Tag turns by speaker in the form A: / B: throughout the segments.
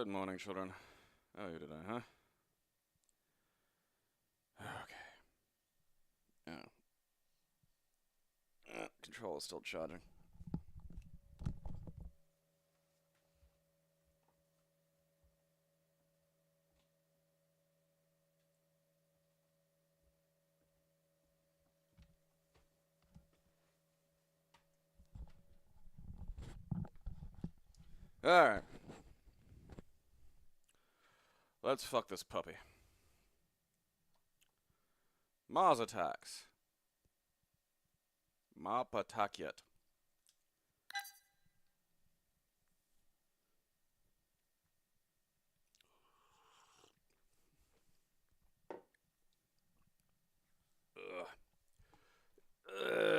A: Good morning, children. How are you today, huh? Okay. Control is still charging. Alright. Let's fuck this puppy. Mars attacks. Map attack yet.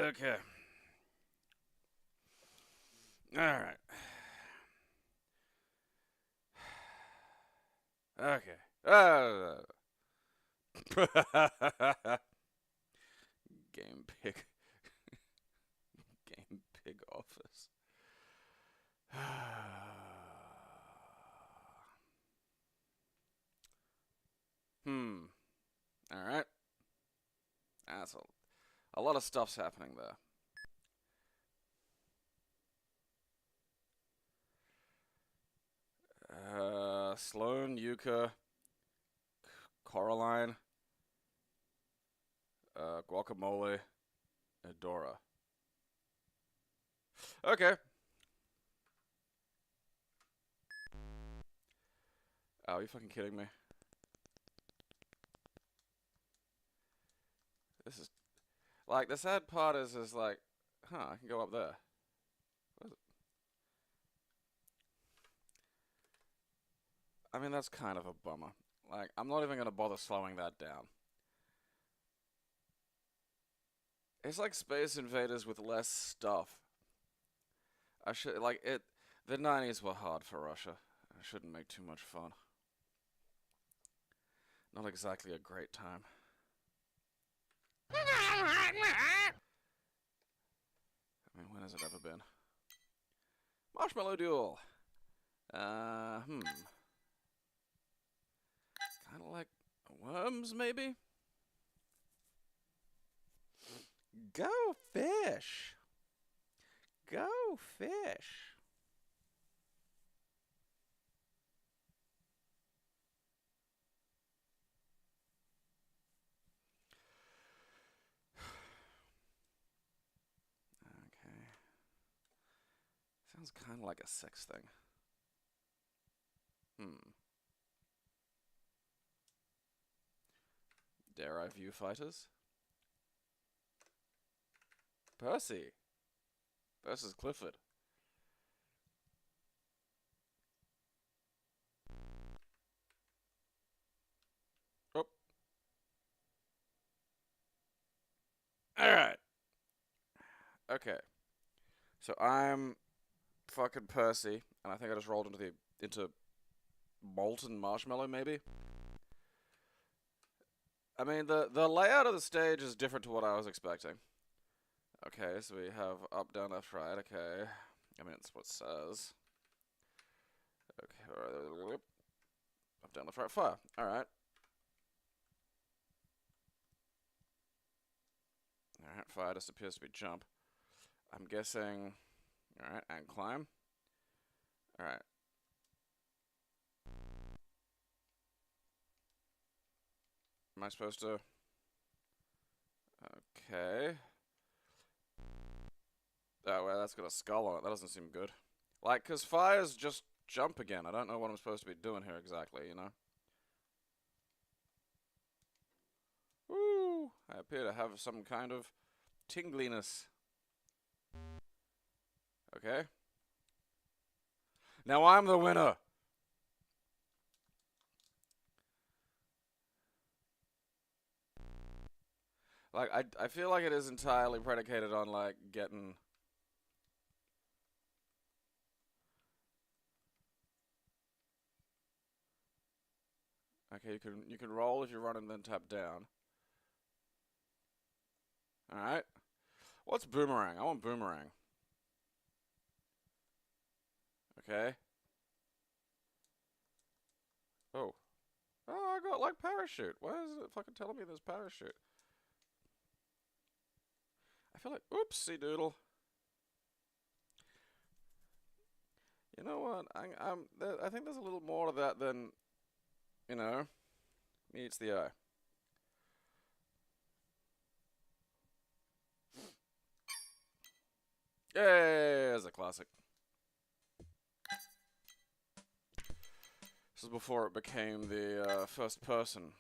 A: Okay. Alright. Okay. Game pig. Game pig office. Alright. That's a lot of stuff's happening there. Sloan, Yuka, Coraline, Guacamole, and Dora. Okay. Oh, are you fucking kidding me? This is... Like, the sad part is like... Huh, I can go up there. What is it? I mean, that's kind of a bummer. Like, I'm not even gonna bother slowing that down. It's like Space Invaders with less stuff. I should... Like, it... The 90s were hard for Russia. I shouldn't make too much fun. Not exactly a great time. I mean, when has it ever been? Marshmallow Duel. Kind of like worms, maybe? Go fish. Go fish. Sounds kind of like a sex thing. Dare I view fighters? Percy versus Clifford. Oh. Alright. Okay. So I'm fucking Percy, and I think I just rolled into molten marshmallow, maybe? I mean, the layout of the stage is different to what I was expecting. Okay, so we have up, down, left, right, okay. I mean, it's what it says. Okay, up, down, left, right, fire. Alright. Alright, fire just appears to be jump. I'm guessing... Alright, and climb. Alright. Am I supposed to... Okay. Oh, well, that's got a skull on it. That doesn't seem good. Like, because fires just jump again. I don't know what I'm supposed to be doing here exactly, you know? Woo! I appear to have some kind of tingliness. Okay. Now I'm the winner! Like, I feel like it is entirely predicated on, like, getting... Okay, you can roll if you run and then tap down. Alright. What's boomerang? I want boomerang. Okay. got, like, parachute? Why is it fucking telling me there's parachute? I feel like, oopsie doodle. You know what? I think there's a little more to that than, you know, meets the eye. Yay, there's a classic. This is before it became the first person.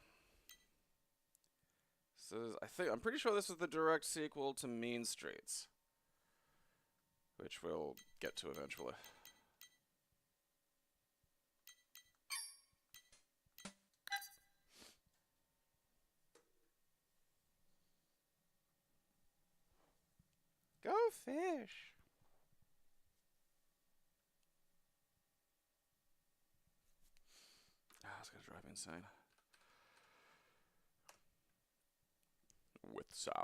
A: I'm pretty sure this is the direct sequel to Mean Streets, which we'll get to eventually. Go fish. Ah, it's gonna drive me insane. With sound.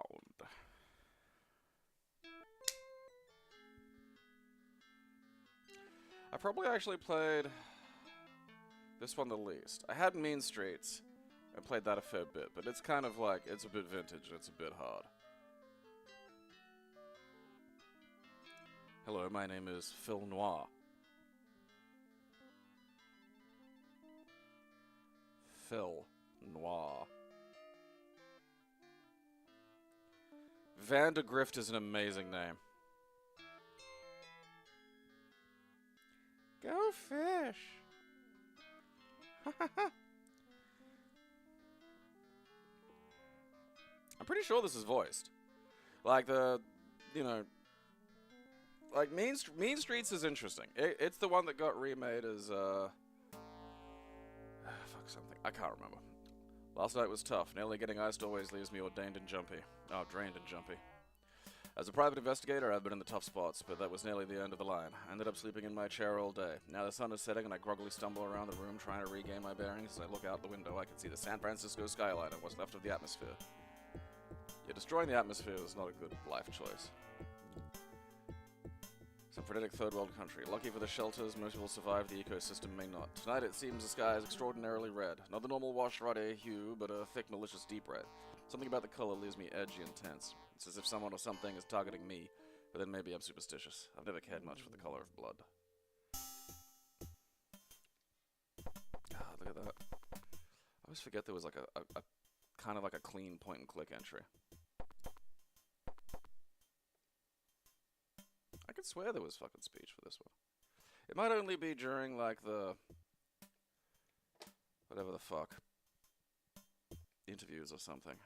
A: I probably actually played this one the least. I had Mean Streets. I played that a fair bit, but it's kind of like, it's a bit vintage, it's a bit hard. Hello, my name is Phil Noir. Phil Noir. Van de Grift is an amazing name. Go fish! I'm pretty sure this is voiced. Like you know, like Mean Streets is interesting. It's the one that got remade as fuck something. I can't remember. Last night was tough. Nearly getting iced always leaves me ordained and jumpy. Oh, drained and jumpy. As a private investigator, I've been in the tough spots, but that was nearly the end of the line. I ended up sleeping in my chair all day. Now the sun is setting and I groggily stumble around the room trying to regain my bearings. As I look out the window, I can see the San Francisco skyline and what's left of the atmosphere. Yeah, destroying the atmosphere is not a good life choice. Some frenetic third world country. Lucky for the shelters, most will survive, the ecosystem may not. Tonight it seems the sky is extraordinarily red. Not the normal wash ruddy hue, but a thick, malicious deep red. Something about the color leaves me edgy and tense. It's as if someone or something is targeting me, but then maybe I'm superstitious. I've never cared much for the color of blood. Ah, look at that. I always forget there was like a kind of like a clean point and click entry. I could swear there was fucking speech for this one. It might only be during like the whatever the fuck interviews or something.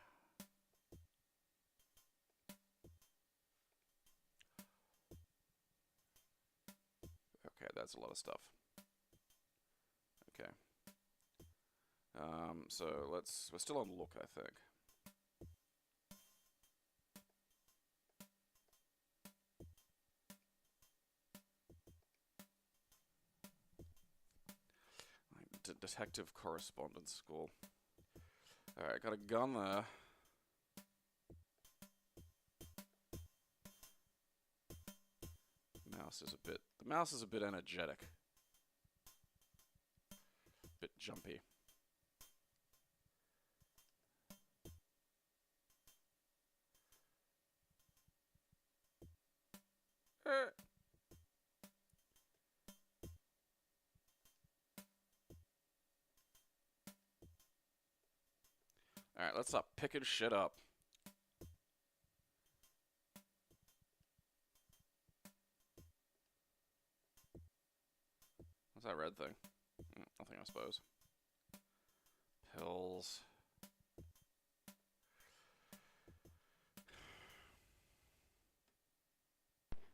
A: Okay, that's a lot of stuff. Okay. So we're still on look, I think. Detective correspondence school. Alright, got a gun there. The mouse is a bit energetic. Bit jumpy. Alright, let's stop picking shit up. What's that red thing? Nothing, I suppose. Pills.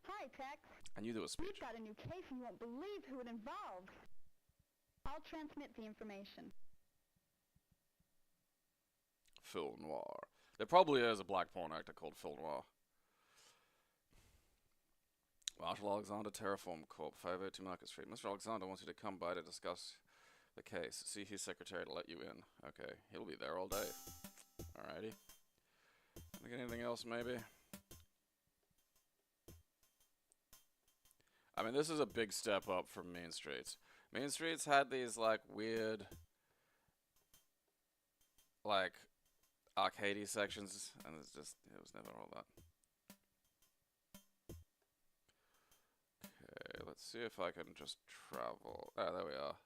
B: Hi, Tex.
A: I knew there was speech.
B: We've got a new case and you won't believe who it involves. I'll transmit the information.
A: Phil Noir. There probably is a black porn actor called Phil Noir. Marshall Alexander, Terraform Corp, 582 Market Street. Mr. Alexander wants you to come by to discuss the case. See his secretary to let you in. Okay, he'll be there all day. Alrighty. Can I get anything else, maybe? I mean, this is a big step up from Mean Streets. Mean Streets had these, like, weird like, arcadey sections, and it was never all that. Okay, let's see if I can just travel. Oh, there we are.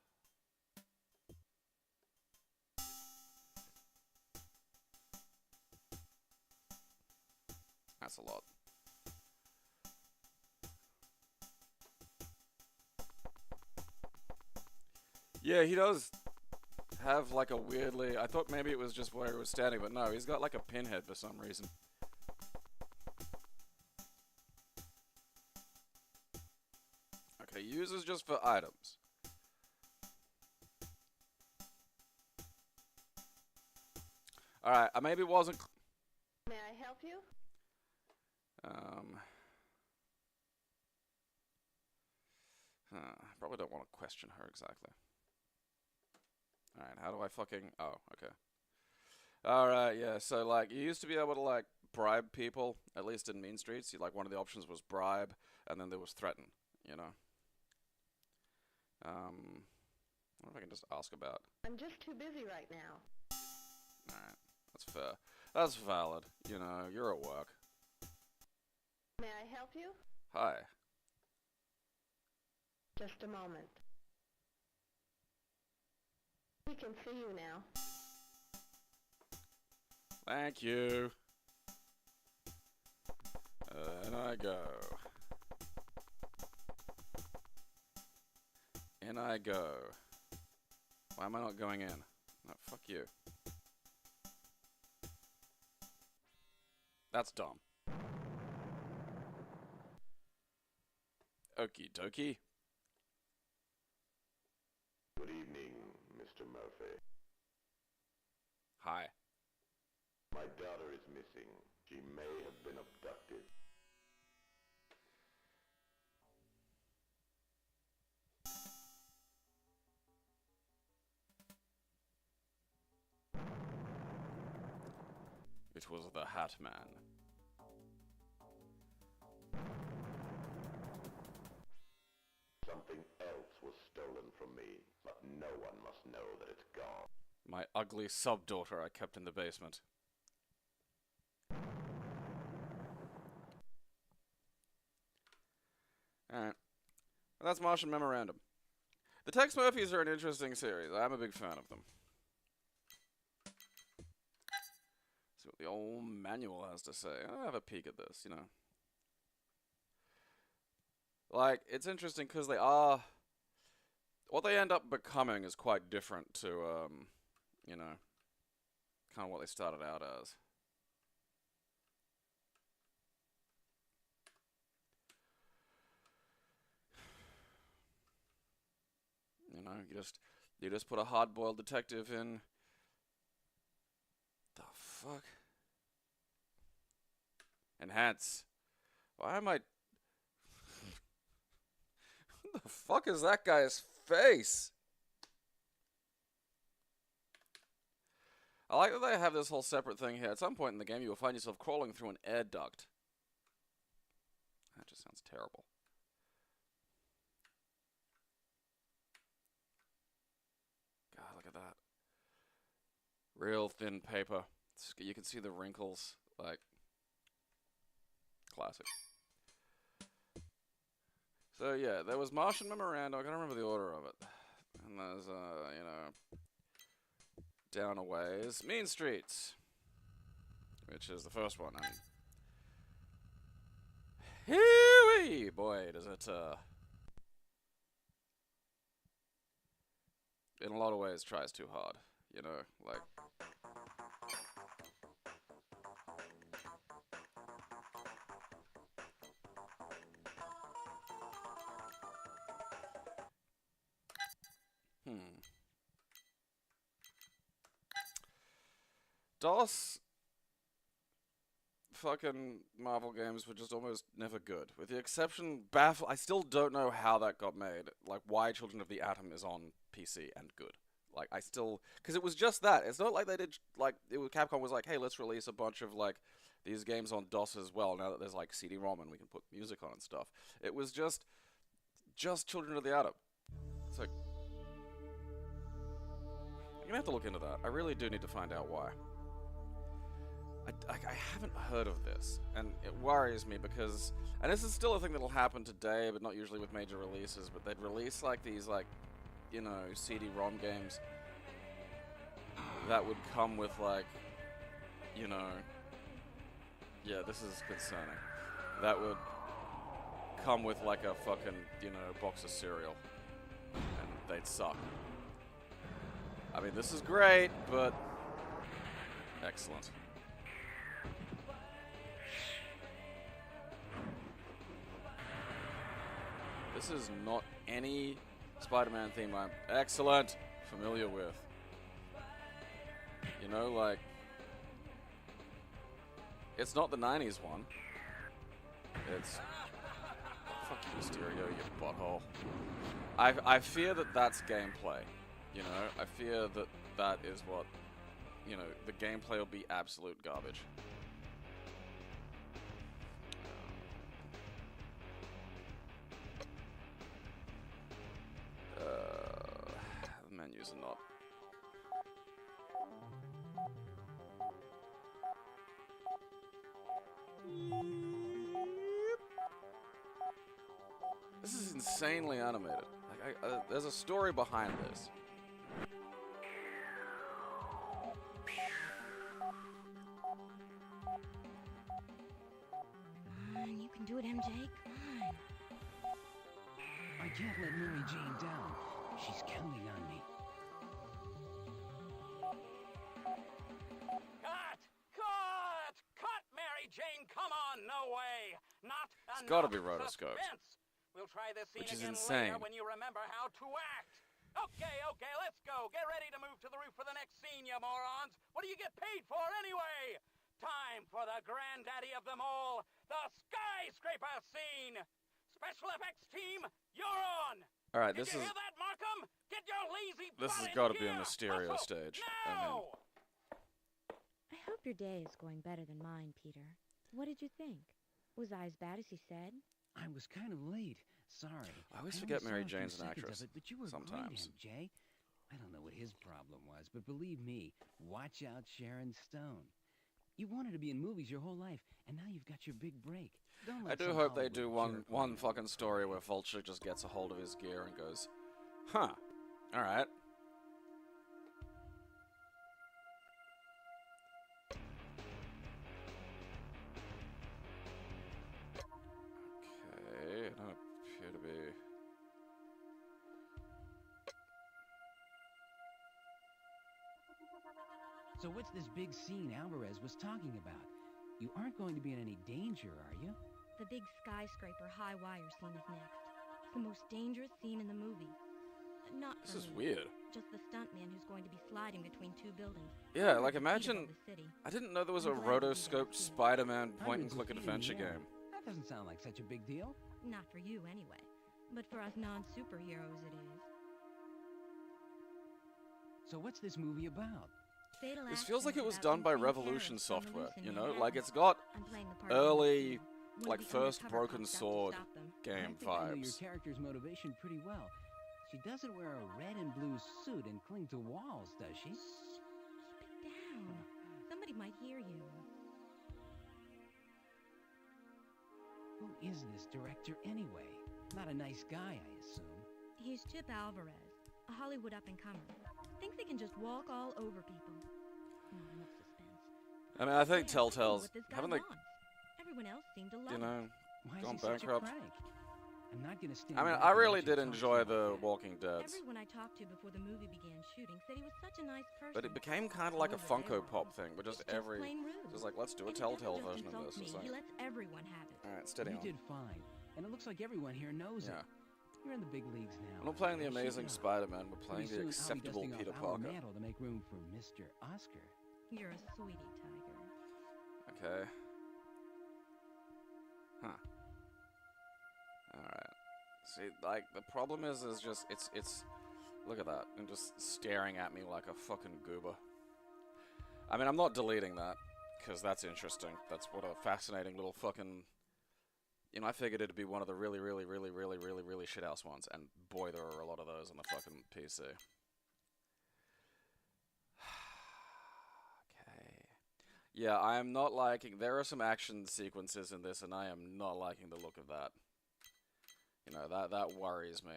A: That's a lot. Yeah, he does have like a weirdly... I thought maybe it was just where he was standing, but no, he's got like a pinhead for some reason. Okay, uses just for items. Alright, I maybe wasn't...
B: May I help you?
A: Probably don't want to question her exactly. Alright, how do I fucking... Oh, okay. Alright, yeah, so, like, you used to be able to, like, bribe people, at least in Mean Streets. Like, one of the options was bribe, and then there was threaten, you know? I wonder if I can just ask about...
B: I'm just too busy right now.
A: Alright, that's fair. That's valid. You know, you're at work.
B: May I help you?
A: Hi.
B: Just a moment. We can see you now.
A: Thank you. In I go. In I go. Why am I not going in? No, fuck you. That's dumb. Okie dokie.
C: Good evening, Mr. Murphy.
A: Hi.
C: My daughter is missing. She may have been abducted.
A: It was the Hat Man.
C: Something else was stolen from me, but no one must know that it's gone.
A: My ugly sub-daughter I kept in the basement. Alright. Well, that's Martian Memorandum. The Tex Murphys are an interesting series. I'm a big fan of them. See what the old manual has to say. I'll have a peek at this, you know. Like, it's interesting because they are... What they end up becoming is quite different to, you know, kind of what they started out as. You know, you just put a hard-boiled detective in. The fuck? Enhance. Why am I... What the fuck is that guy's face? I like that they have this whole separate thing here. At some point in the game, you will find yourself crawling through an air duct. That just sounds terrible. God, look at that. Real thin paper. You can see the wrinkles. Like, classic. So yeah, there was Martian Memorandum. I can't remember the order of it. And there's, you know, down a ways, Mean Streets, which is the first one. And hee-wee, boy, does it, in a lot of ways, tries too hard. You know, like. DOS fucking Marvel games were just almost never good. With the exception, I still don't know how that got made. Like, why Children of the Atom is on PC and good. Like, I still... Because it was just that. It's not like they did... Like, Capcom was like, hey, let's release a bunch of, like, these games on DOS as well, now that there's, like, CD-ROM and we can put music on and stuff. It was just Children of the Atom. It's like... I'm gonna have to look into that. I really do need to find out why. I haven't heard of this, and it worries me because, and this is still a thing that'll happen today, but not usually with major releases, but they'd release like these, like, you know, CD-ROM games that would come with, like, you know, yeah, this is concerning. That would come with like a fucking, you know, box of cereal, and they'd suck. I mean, this is great, but excellent. This is not any Spider-Man theme I'm excellent familiar with. You know, like, it's not the 90s one. It's, fuck you, Mysterio, you butthole. I fear that that's gameplay. You know, I fear that that is what, you know, the gameplay will be absolute garbage. The menus are not. This is insanely animated. Like, there's a story behind this.
D: You can do it, MJ. Come on.
E: I can't let Mary Jane down. She's counting on me.
F: Cut, Mary Jane! Come on, no way! Not
A: It's gotta be rotoscoped.
F: Suspense. We'll try this scene
A: Which is
F: again
A: insane.
F: later when you remember how to act. Okay, let's go. Get ready to move to the roof for the next scene, you morons. What do you get paid for anyway? Time for the granddaddy of them all, the skyscraper scene. Special effects team, you're on.
A: All right,
F: Did
A: this
F: you
A: is
F: hear that, Markham? Get your lazy
A: this
F: butt
A: has
F: in
A: got to be a
F: here.
A: Mysterio
F: Hustle,
A: stage.
F: now.
D: I hope your day is going better than mine, Peter. What did you think? Was I as bad as he said?
E: I was kind of late. Sorry.
A: I always
E: only
A: forget
E: saw
A: Mary
E: a few
A: Jane's an
E: seconds
A: actress.
E: of it, but you were
A: Sometimes.
E: great, MJ. I don't know what his problem was, but believe me, watch out Sharon Stone. You wanted to be in movies your whole life, and now you've got your big break. Don't
A: I
E: let
A: do
E: some
A: hope they
E: Hollywood
A: do
E: jerk
A: one
E: on
A: fucking
E: you.
A: story where Vulture just gets a hold of his gear and goes, huh, all right. Okay, I don't appear to be.
E: So what's this big scene Alvarez was talking about? You aren't going to be in any danger, are you?
D: The big skyscraper high wire scene is next. It's the most dangerous scene in the movie. Not
A: This
D: for
A: is
D: me,
A: weird.
D: just the stuntman who's going to be sliding between two buildings.
A: Yeah, like
D: Hundreds of feet
A: imagine.
D: above the city.
A: I didn't know there was a
D: I'm glad you did that
A: rotoscoped
D: too.
A: Spider-Man
E: Hundreds
A: point-and-click
E: of feet in the
A: adventure
E: air.
A: game.
E: That doesn't sound like such a big deal.
D: Not for you, anyway. But for us non-superheroes, it is.
E: So what's this movie about?
D: Fatal
A: This feels like it
D: accident
A: was
D: about
A: done by
D: insane
A: Revolution
D: terrorists on the
A: Software,
D: loose in
A: you know?
D: Manhattan.
A: Like, it's got
D: I'm playing the part of
A: early,
D: Won Liu, one
A: like,
D: of the
A: first
D: undercover
A: Broken
D: cops out to
A: Sword
D: stop them.
A: game
E: I think I know your
A: vibes.
E: character's motivation pretty well. She doesn't wear a red and blue suit and cling to walls, does she?
D: Keep it down. Somebody might hear you.
E: Who is this director anyway? Not a nice guy, I assume.
D: He's Chip Alvarez, a Hollywood up-and-comer. Thinks he can just walk all over people. No suspense.
A: I mean, I think
D: Yeah,
A: Telltale's,
D: what this guy
A: haven't they,
D: wants. Everyone else seemed to love
A: you
D: it.
A: know,
E: Why is
A: gone
E: he such a
A: bankrupt?
E: crank? I'm not gonna stand
A: I mean,
E: back
A: I
E: and
A: really
E: watch you
A: did
E: talk
A: enjoy
E: to
A: The
E: me.
A: Walking Dead,
D: Everyone I talked to before the movie began shooting said he was such a nice person.
A: but it became kind of like a
D: However, they
A: Funko
D: were
A: Pop
D: wrong.
A: thing, but just
D: It's just
A: every,
D: plain rude.
A: just like, let's do a
D: And he doesn't
A: Telltale
D: just
A: version of
D: insult
A: this.
D: me,
A: It's like,
D: he lets everyone have it.
A: alright, steady
E: You
A: on.
E: did fine, and it looks like everyone here knows
A: Yeah.
E: it. You're in the big leagues now.
A: We're not playing the
E: I should
A: Amazing
E: know.
A: Spider-Man, we're playing
E: Pretty
A: the
E: soon,
A: acceptable
E: I'll be
A: Peter
E: dusting off our
A: Parker.
E: mantle to make room for Mr. Oscar.
D: You're a sweetie, Tiger.
A: Okay. Huh. Alright. See, like, the problem is just, it's, look at that, and just staring at me like a fucking goober. I mean, I'm not deleting that, because that's interesting. That's what a fascinating little fucking, you know, I figured it'd be one of the really shithouse ones, and boy, there are a lot of those on the fucking PC. Yeah, I am not liking... There are some action sequences in this, and I am not liking the look of that. You know, that worries me.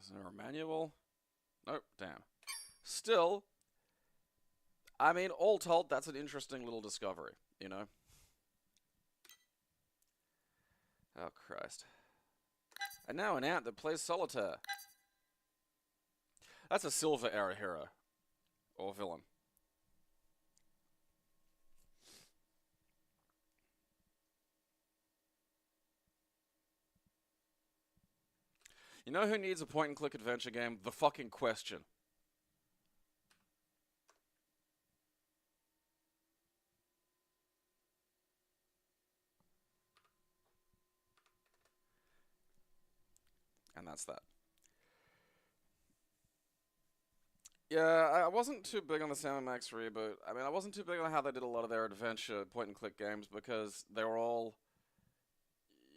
A: Is there a manual? Nope, damn. Still, I mean, all told, that's an interesting little discovery, you know? Oh, Christ. And now an ant that plays Solitaire. That's a Silver Era hero. Or villain. You know who needs a point-and-click adventure game? The fucking Question. And that's that. Yeah, I wasn't too big on the Sam & Max reboot. I mean, I wasn't too big on how they did a lot of their adventure point-and-click games because they were all,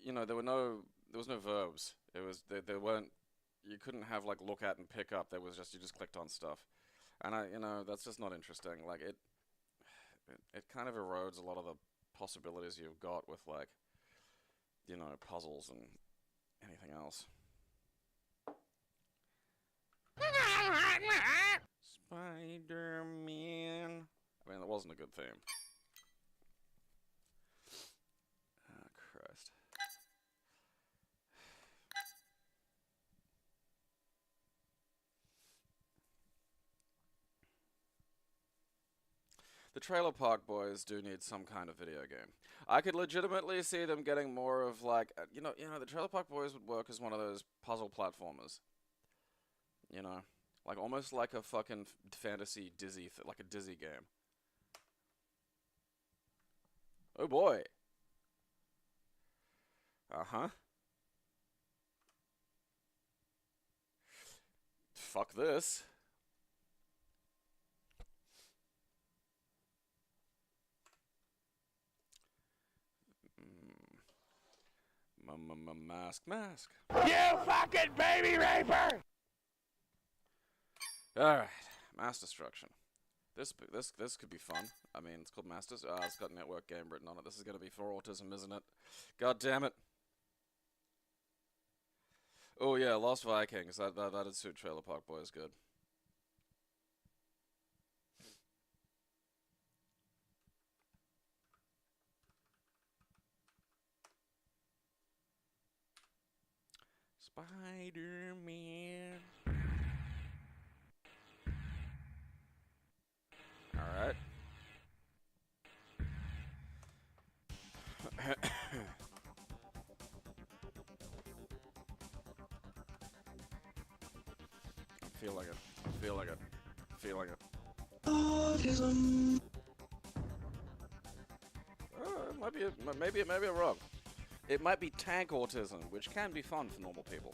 A: you know, there was no verbs. It was they weren't. You couldn't have like look at and pick up. There was just you just clicked on stuff, and you know, that's just not interesting. Like it kind of erodes a lot of the possibilities you've got with like, you know, puzzles and anything else. Spider-Man. I mean, that wasn't a good theme. Oh, Christ. The Trailer Park Boys do need some kind of video game. I could legitimately see them getting more of like, you know, the Trailer Park Boys would work as one of those puzzle platformers. You know, like almost like a fucking fantasy Dizzy, like a Dizzy game. Oh boy. Uh-huh. Fuck this. Mask.
F: You fucking baby raper!
A: Alright, Mass Destruction. This could be fun. I mean, it's called Masters. It's got network game written on it. This is gonna be for autism, isn't it? God damn it. Oh yeah, Lost Vikings. That'd suit Trailer Park Boys good. Spider-Man. Alright. Feeling it. Autism. Maybe I'm wrong. It might be tank autism, which can be fun for normal people.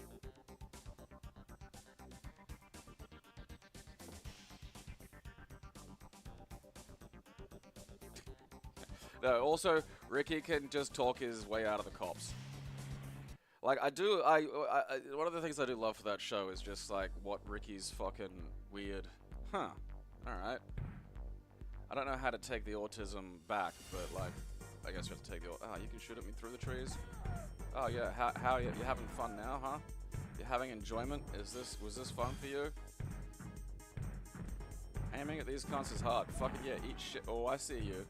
A: No, also, Ricky can just talk his way out of the cops. Like, one of the things I do love for that show is just, like, what Ricky's fucking weird... Huh. Alright. I don't know how to take the autism back, but, like, I guess you have to take the... Oh, you can shoot at me through the trees? Oh, yeah, how you having fun now, huh? You're having enjoyment? Was this fun for you? Aiming at these cons is hard. Fucking yeah, eat shit. Oh, I see you.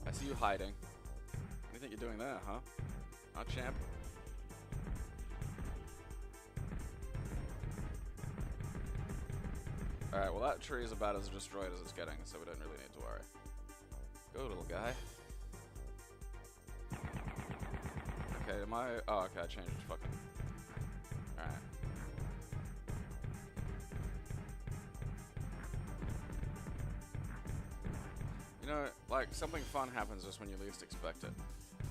A: I see you hiding. What do you think you're doing there, huh? Huh, champ? Alright, well that tree is about as destroyed as it's getting, so we don't really need to worry. Go, little guy. Okay, am I... Oh, okay, I changed fucking... Alright. You know, like, something fun happens just when you least expect it.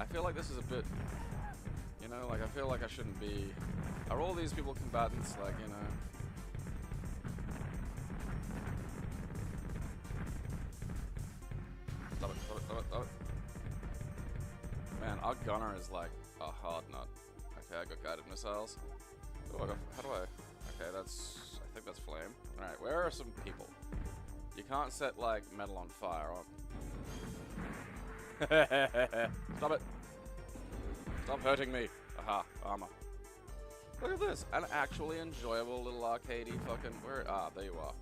A: I feel like this is a bit... You know, like, I feel like I shouldn't be... Are all these people combatants, like, you know... Love it. Man, our gunner is like a hard nut. Okay, I got guided missiles. Oh, how do I... Okay, that's... I think that's flame. Alright, where are some people? You can't set, like, metal on fire on. Stop it. Stop hurting me. Aha, armor. Look at this. An actually enjoyable little arcadey fucking... Where? Ah, there you are.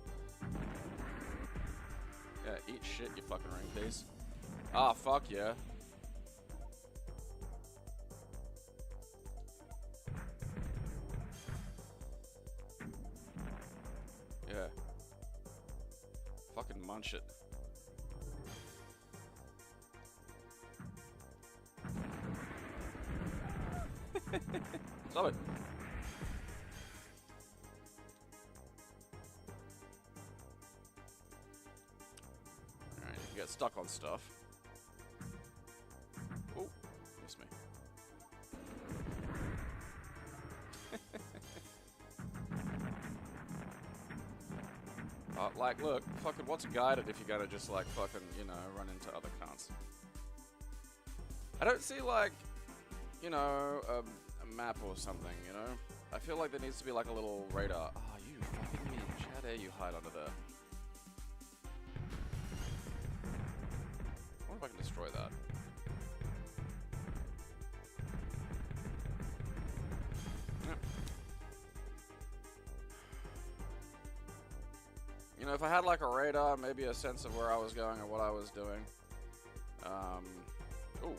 A: Yeah, eat shit, you fucking ring piece. Ah, fuck yeah. Yeah. Fucking munch it. Stop it. Alright, you can get stuck on stuff. Oh, missed me. Like, look, fucking what's guided if you're gonna just, like, fucking, you know, run into other cunts? I don't see, like, you know, a map or something, you know? I feel like there needs to be, like, a little radar. Ah, oh, you fucking bitch. How dare you hide under there? I wonder if I can destroy that. Yep. You know, if I had, like, a radar, maybe a sense of where I was going or what I was doing. Ooh.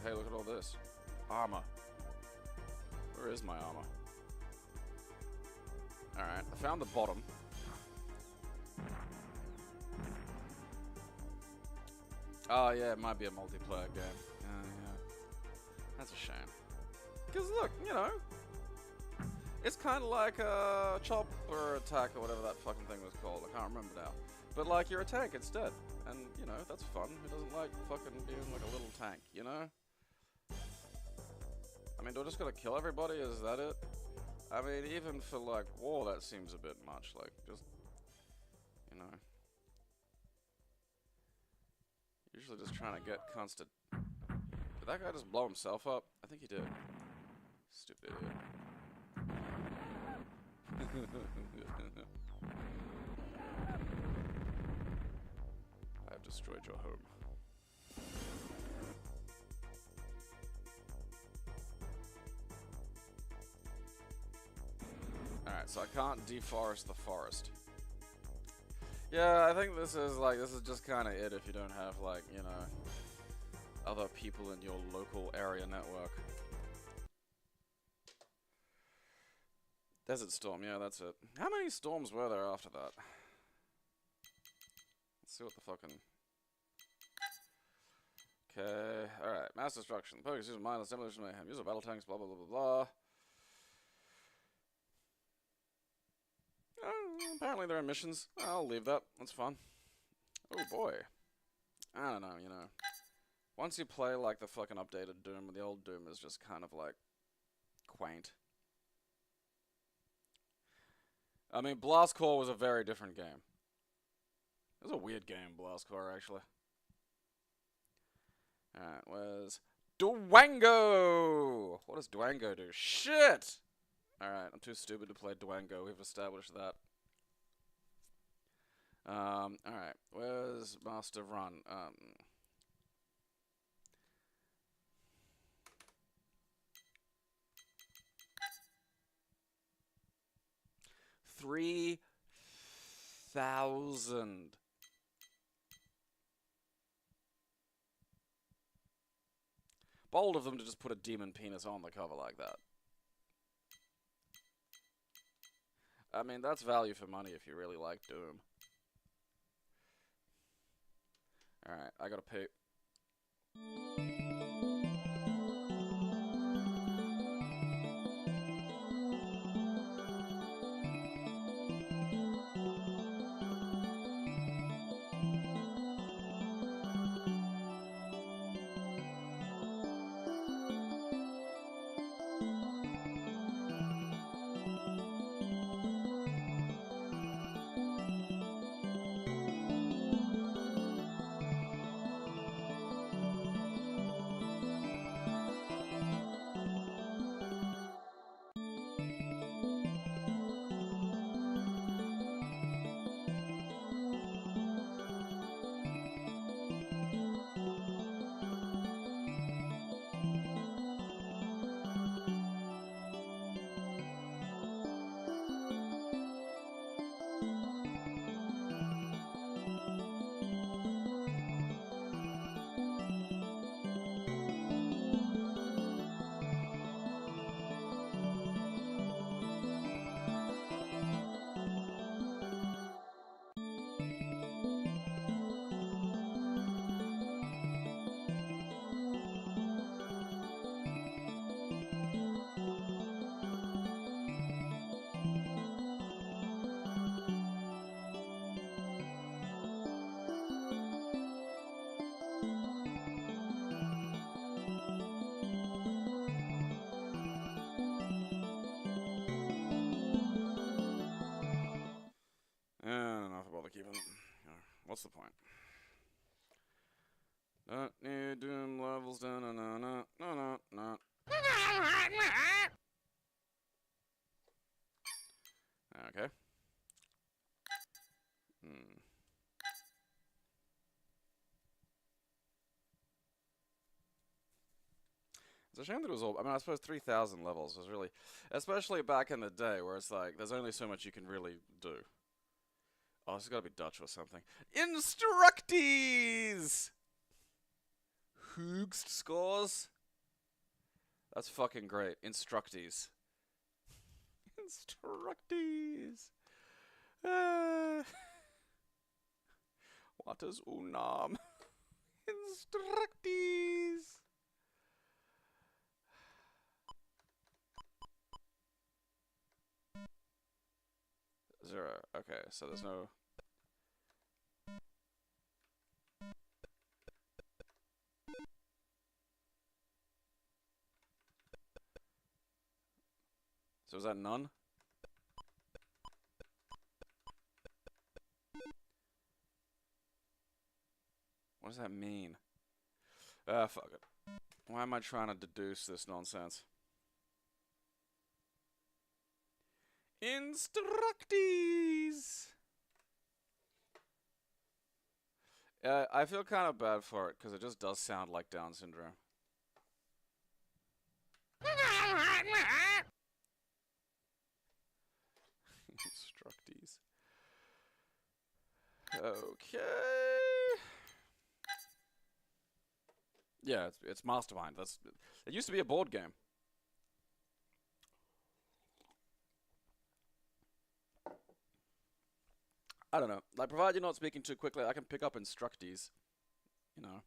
A: Hey, look at all this. Armor. Where is my armor? Alright, I found the bottom. Oh, yeah, it might be a multiplayer game. Yeah. That's a shame. Because, look, you know, it's kind of like a chop or attack or whatever that fucking thing was called. I can't remember now. But, like, you're a tank instead. And, you know, that's fun. Who doesn't like fucking being like a little tank, you know? I mean, do I just gotta kill everybody? Is that it? I mean, even for, like, war, that seems a bit much. Like, just, you know. Usually just trying to get constant... Did that guy just blow himself up? I think he did. Stupid idiot. I have destroyed your home. Alright, so I can't deforest the forest. Yeah, I think this is just kind of it if you don't have, like, you know, other people in your local area network. Desert Storm, yeah, that's it. How many storms were there after that? Let's see what the fucking... Okay, alright. Mass Destruction. Focus, use mindless demolition mayhem. Use of battle tanks, blah blah blah blah blah. Apparently there are missions. I'll leave that. That's fun. Oh boy. I don't know, you know. Once you play, like, the fucking updated Doom, the old Doom is just kind of, like, quaint. I mean, Blast Core was a very different game. It was a weird game, Blast Core, actually. Alright, where's... Duango! What does Duango do? Shit! Alright, I'm too stupid to play Duango. We've established that. Alright, where's Master Run? 3,000. Bold of them to just put a demon penis on the cover like that. I mean, that's value for money if you really like Doom. Alright, I gotta pay. bother keeping. What's the point? Don't need doom levels. No, no, no, no, no, no. Okay. It's a shame that it was all. I mean, I suppose 3,000 levels was really, especially back in the day, where it's like there's only so much you can really do. Oh, this has got to be Dutch or something. Instructees! Hoogst scores? That's fucking great. Instructees. Instructees. What is unam? Instructees. Zero. Okay, so there's no... So is that none? What does that mean? Fuck it. Why am I trying to deduce this nonsense? Instructees! I feel kind of bad for it, because it just does sound like Down syndrome. Instructees. Okay. Yeah, it's Mastermind. It used to be a board game. I don't know. Like, provided you're not speaking too quickly, I can pick up instructees. You know.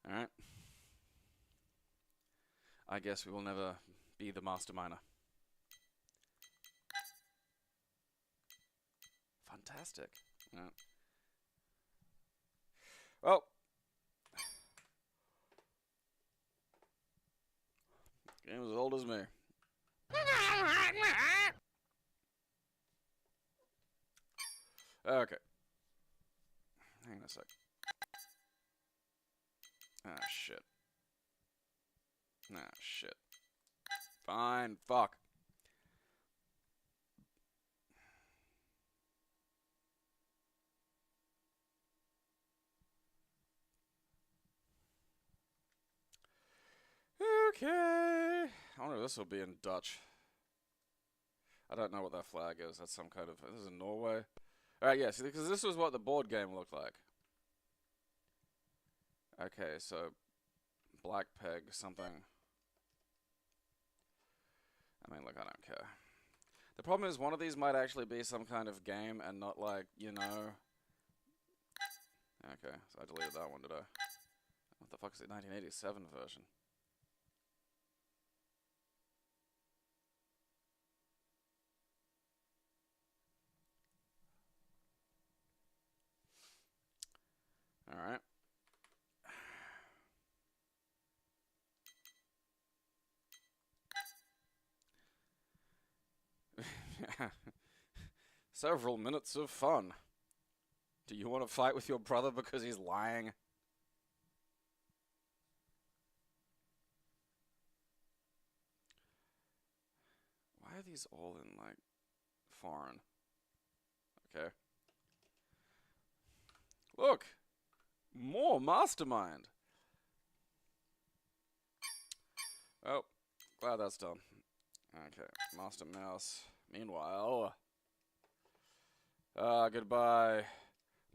A: Alright. I guess we will never be the masterminder. Fantastic. Yeah. Well. Game as old as me. Okay. Hang on a sec. Ah, shit. Ah, shit. Fine, fuck. Okay. I wonder if this will be in Dutch. I don't know what that flag is. That's some kind of... This is in Norway. Alright, yes, yeah, because this was what the board game looked like. Okay, so... Black peg, something. I mean, look, I don't care. The problem is one of these might actually be some kind of game and not like, you know... Okay, so I deleted that one, did I? What the fuck is it? 1987 version. Alright. Several minutes of fun. Do you want to fight with your brother because he's lying? Why are these all in, like, foreign? Okay. Look! More Mastermind! Oh, glad that's done. Okay, Master Mouse. Meanwhile... goodbye,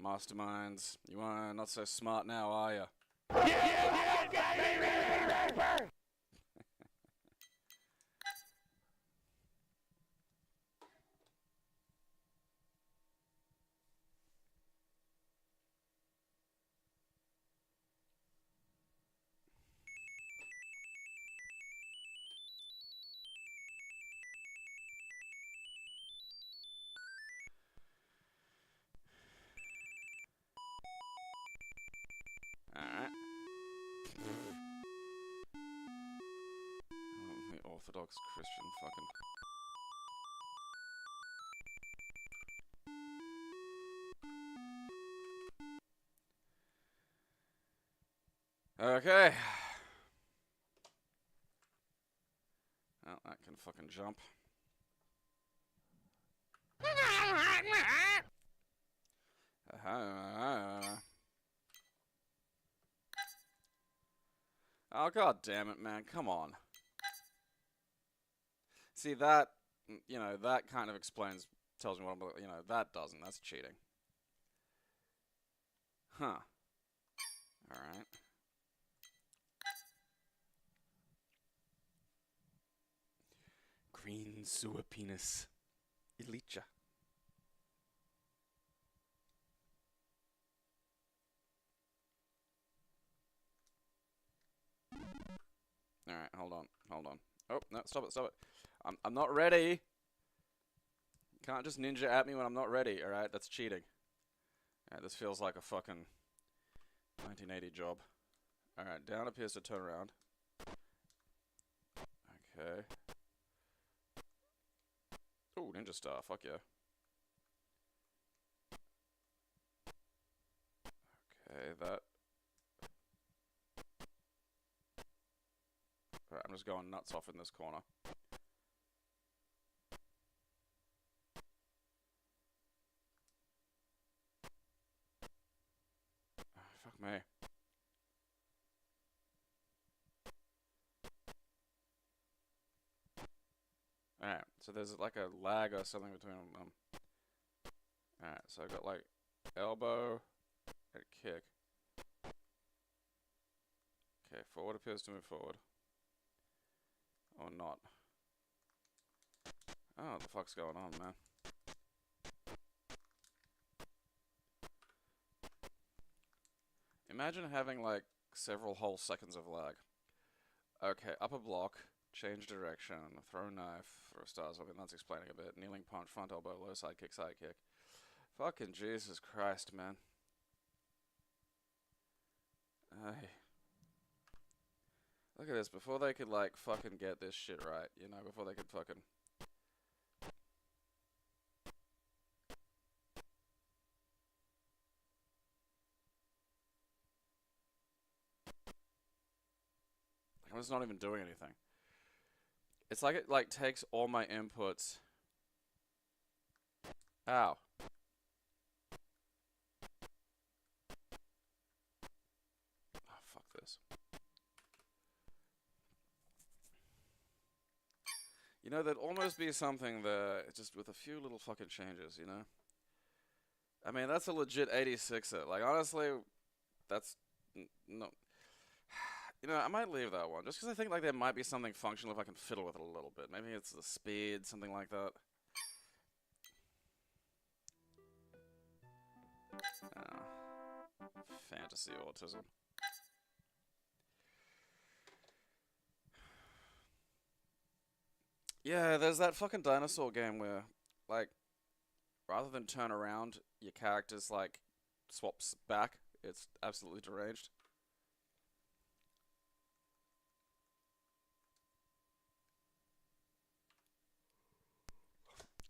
A: Masterminds. You are not so smart now, are ya? Alright. Orthodox Christian fucking... Okay. Oh, that can fucking jump. Oh, god damn it, man. Come on. See, that, you know, that kind of explains, tells me what I'm, you know, that doesn't. That's cheating. Huh. Alright. Green sewer penis. Elytra. Alright, hold on. Oh, no, stop it. I'm not ready. You can't just ninja at me when I'm not ready, alright? That's cheating. Alright, this feels like a fucking 1980 job. Alright, down appears to turn around. Okay. Ooh, ninja star, fuck yeah. Okay, that... Alright, I'm just going nuts off in this corner. Fuck me. Alright, so there's like a lag or something between them. Alright, so I've got like elbow and kick. Okay, forward appears to move forward. Or not. Oh, what the fuck's going on, man? Imagine having like several whole seconds of lag. Okay, upper block, change direction, throw knife, throw stars. I mean, that's explaining a bit. Kneeling punch, front elbow, low side kick, side kick. Fucking Jesus Christ, man. Hey. Look at this, before they could like fucking get this shit right, you know, before they could fucking... I'm just not even doing anything. It's like it like takes all my inputs. Ow. Oh, fuck this. You know, there'd almost be something there, just with a few little fucking changes, you know? I mean, that's a legit 86er. Like, honestly, that's... no... You know, I might leave that one, just because I think like there might be something functional if I can fiddle with it a little bit. Maybe it's the speed, something like that. Fantasy autism. Yeah, there's that fucking dinosaur game where, like, rather than turn around, your character's like swaps back. It's absolutely deranged.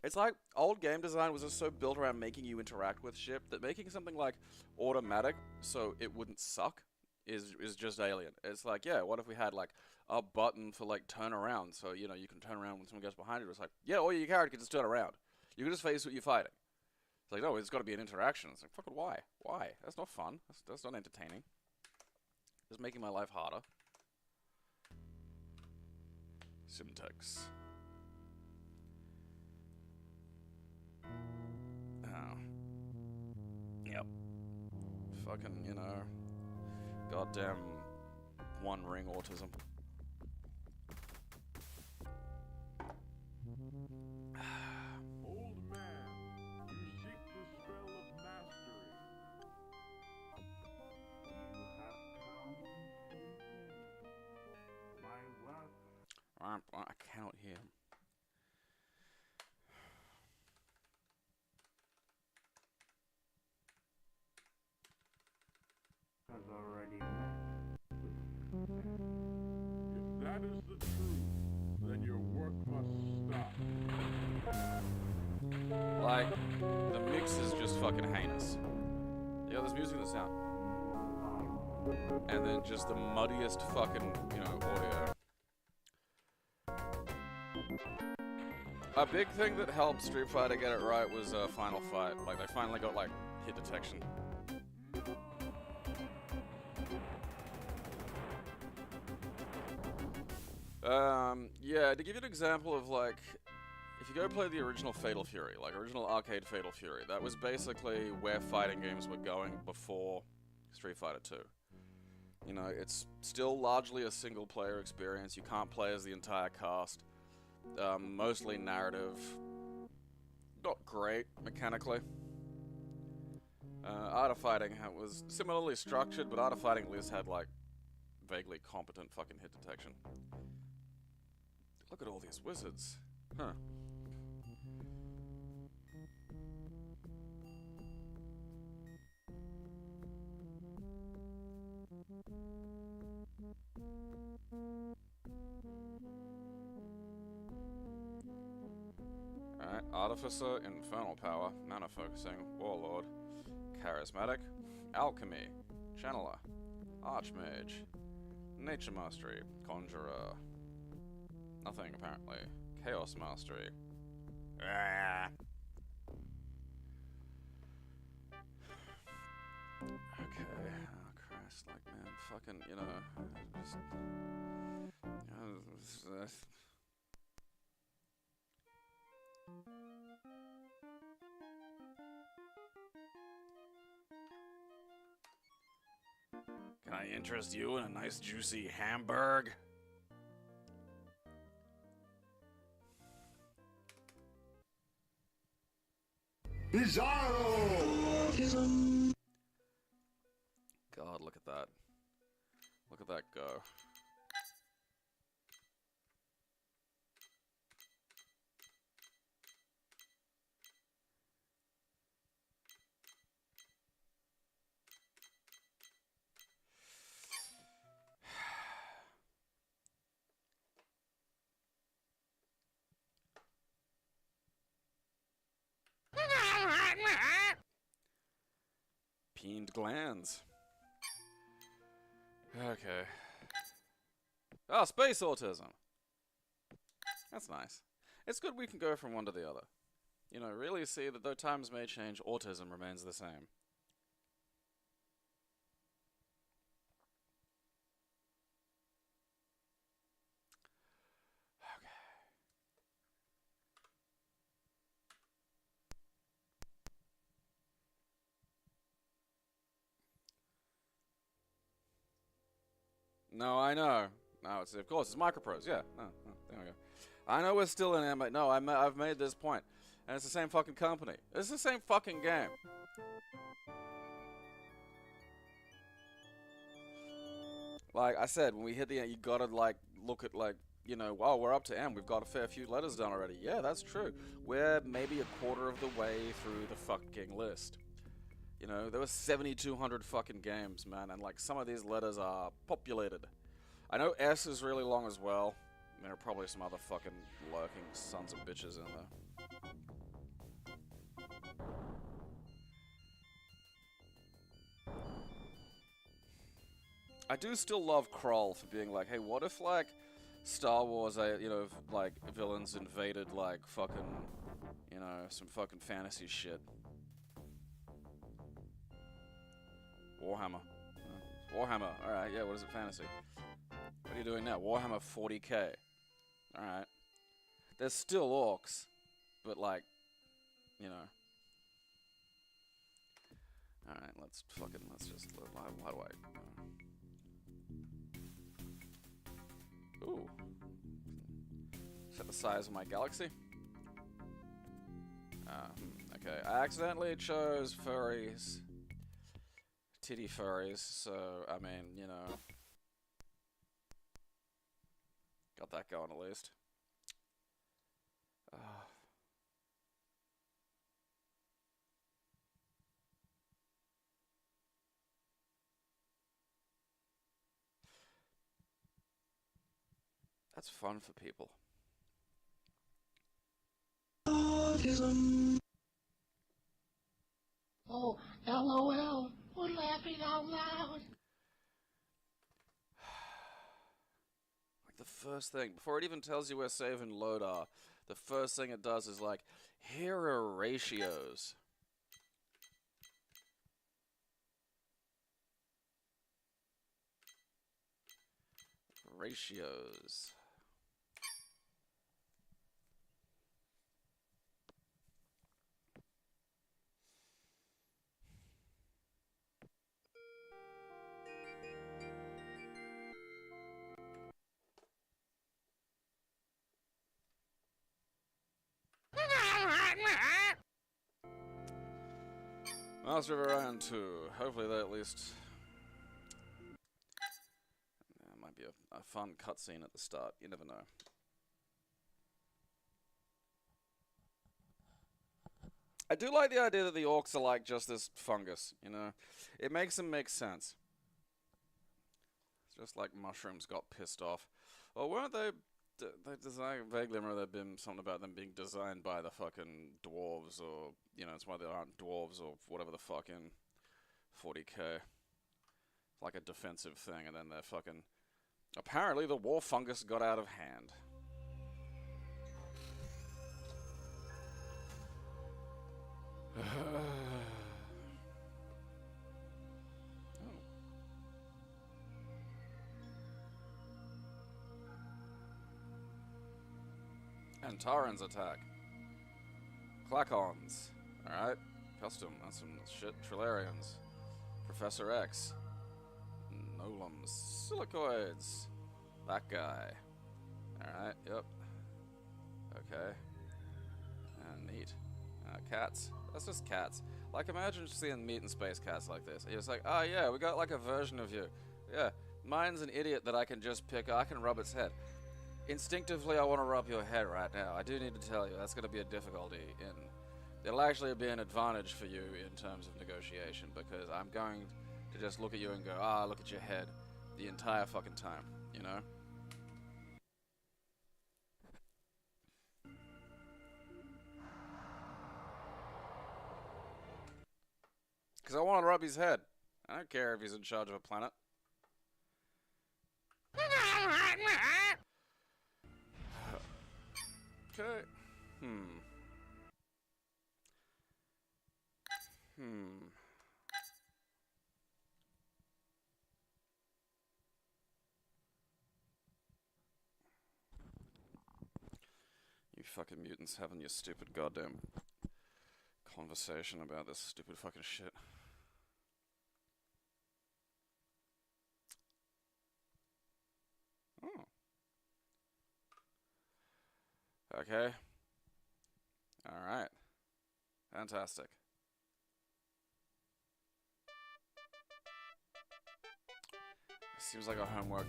A: It's like old game design was just so built around making you interact with shit that making something like automatic so it wouldn't suck is just alien. It's like, yeah, what if we had like a button for like turn around, so you know you can turn around when someone goes behind you. It's like, yeah, or your character can just turn around. You can just face what you're fighting. It's like, no, it's got to be an interaction. It's like, fucking why? Why? That's not fun. That's not entertaining. It's making my life harder. Syntax. Oh. Yep. Fucking, you know, goddamn one ring autism.
C: Old man, you seek the spell of mastery. You have found my weapon.
A: I cannot hear him.
C: Has already met with. If that is the truth,
G: then your work must stop.
A: Like, the mix is just fucking heinous. You got this music in the sound. And then just the muddiest fucking, you know, audio. A big thing that helped Street Fighter get it right was Final Fight. Like, they finally got, like, hit detection. Yeah, to give you an example of, like, if you go play the original Fatal Fury, like, original arcade Fatal Fury, that was basically where fighting games were going before Street Fighter 2. You know, it's still largely a single-player experience. You can't play as the entire cast. Mostly narrative. Not great, mechanically. Art of Fighting was similarly structured, but Art of Fighting at least had, like, vaguely competent fucking hit detection. Look at all these wizards. Huh. Alright, Artificer, Infernal Power, Mana Focusing, Warlord, Charismatic, Alchemy, Channeler, Archmage, Nature Mastery, Conjurer. Nothing, apparently. Chaos Mastery. Ah. Okay, oh Christ, like, man, fucking, you know, just... Can I interest you in a nice juicy hamburg?
C: Bizarro!
A: God, look at that. Look at that go. Peened glands. Okay. Oh, space autism. That's nice. It's good we can go from one to the other. You know, really see that though times may change, autism remains the same. No, I know. No, it's, of course, it's Microprose, yeah. Oh, there we go. I know we're still in anime. No, I've made this point. And it's the same fucking company. It's the same fucking game. Like I said, when we hit the end, you gotta, like, look at, like, you know, wow, we're up to M. We've got a fair few letters done already. Yeah, that's true. We're maybe a quarter of the way through the fucking list. You know, there were 7,200 fucking games, man, and, like, some of these letters are populated. I know S is really long as well. There are probably some other fucking lurking sons of bitches in there. I do still love Kroll for being like, hey, what if, like, Star Wars, you know, like, villains invaded, like, fucking, you know, some fucking fantasy shit. Warhammer. Warhammer. Alright, yeah, what is it, fantasy? What are you doing now? Warhammer 40k. Alright. There's still orcs, but, like, you know. Alright, let's just, how do I... Ooh. Set the size of my galaxy. Okay, I accidentally chose furries. Titty furries, so, I mean, you know. Got that going at least. That's fun for people.
H: autism. Oh, LOL. We're laughing out loud.
A: Like the first thing, before it even tells you where save and load are, the first thing it does is like, here are ratios. Ratios. Master of Orion 2. Hopefully that at least... might be a fun cutscene at the start. You never know. I do like the idea that the orcs are like just this fungus, you know? It makes them make sense. It's just like mushrooms got pissed off. Well, weren't they... They designed, vaguely remember there been something about them being designed by the fucking dwarves, or, you know, it's why they aren't dwarves, or whatever the fucking 40k. Like a defensive thing, and then they're fucking... Apparently the war fungus got out of hand. And Taran's attack. Clacons. Alright. Custom. That's some shit. Trilarians. Professor X. Nolums. Silicoids. That guy. Alright. Yep. Okay. Neat. Cats. That's just cats. Like, imagine seeing meat and space cats like this. You're just like, oh yeah, we got like a version of you. Yeah. Mine's an idiot that I can just pick. I can rub its head. Instinctively, I want to rub your head right now. I do need to tell you, that's going to be a difficulty. It'll actually be an advantage for you in terms of negotiation, because I'm going to just look at you and go, ah, look at your head the entire fucking time, you know? Because I want to rub his head. I don't care if he's in charge of a planet. Okay. You fucking mutants having your stupid goddamn conversation about this stupid fucking shit. Oh. Okay. Alright. Fantastic. Seems like our homework.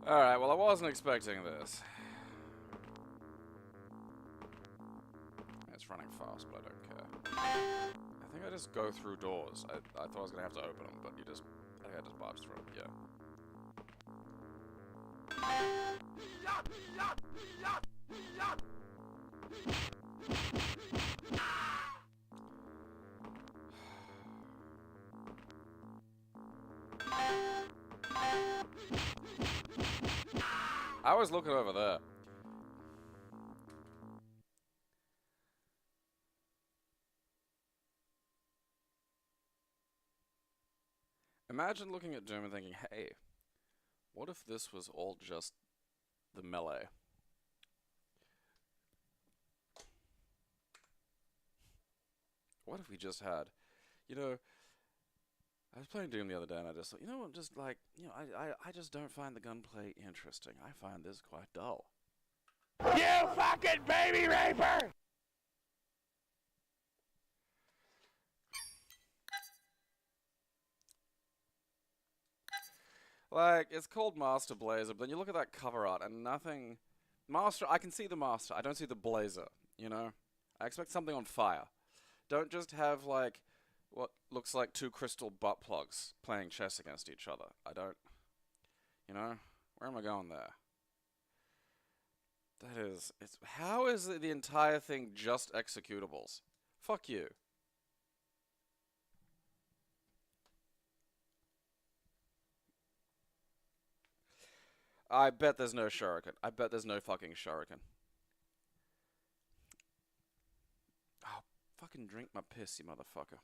A: Alright, well I wasn't expecting this. It's running fast, but I don't care. I think I just go through doors. I thought I was gonna have to open them, but you just... I think I just barge through them, yeah. I was looking over there. Imagine looking at Doom and thinking, hey, what if this was all just the melee? What if we just had, you know, I was playing Doom the other day and I just thought, you know what, just like, you know, I just don't find the gunplay interesting. I find this quite dull.
F: You fucking baby raper!
A: Like, it's called Masterblazer, but then you look at that cover art and nothing... Master, I can see the Master, I don't see the Blazer, you know? I expect something on fire. Don't just have, like, what looks like two crystal butt plugs playing chess against each other. I don't... You know? Where am I going there? That is... How is the entire thing just executables? Fuck you. I bet there's no shuriken. I bet there's no fucking shuriken. Oh, fucking drink my piss, you motherfucker.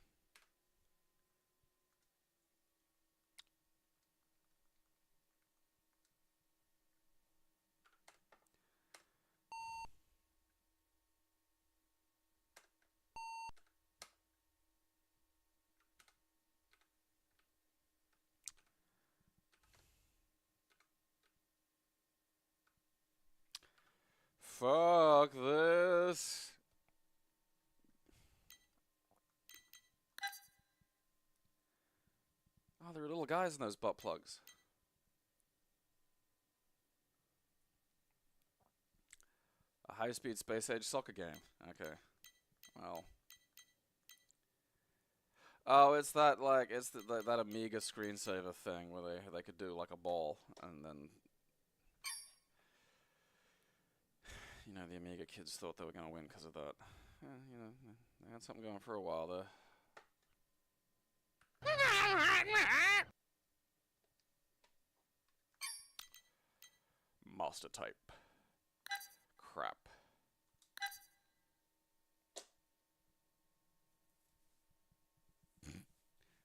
A: Fuck this. Oh, there are little guys in those butt plugs. A high-speed space-age soccer game. Okay. Well. Oh, it's that, like, it's that Amiga screensaver thing where they could do, like, a ball, and then... You know, the Amiga kids thought they were going to win because of that. You know, they had something going for a while there. Master type. Crap.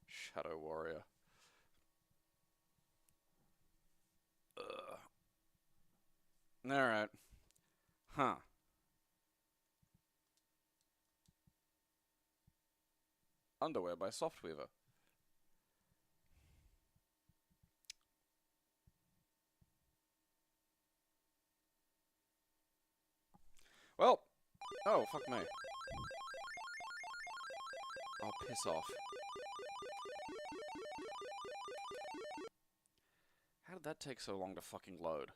A: Shadow Warrior. Alright. Huh. Underwear by Softweaver. Well. Oh, fuck me. Oh, piss off. How did that take so long to fucking load?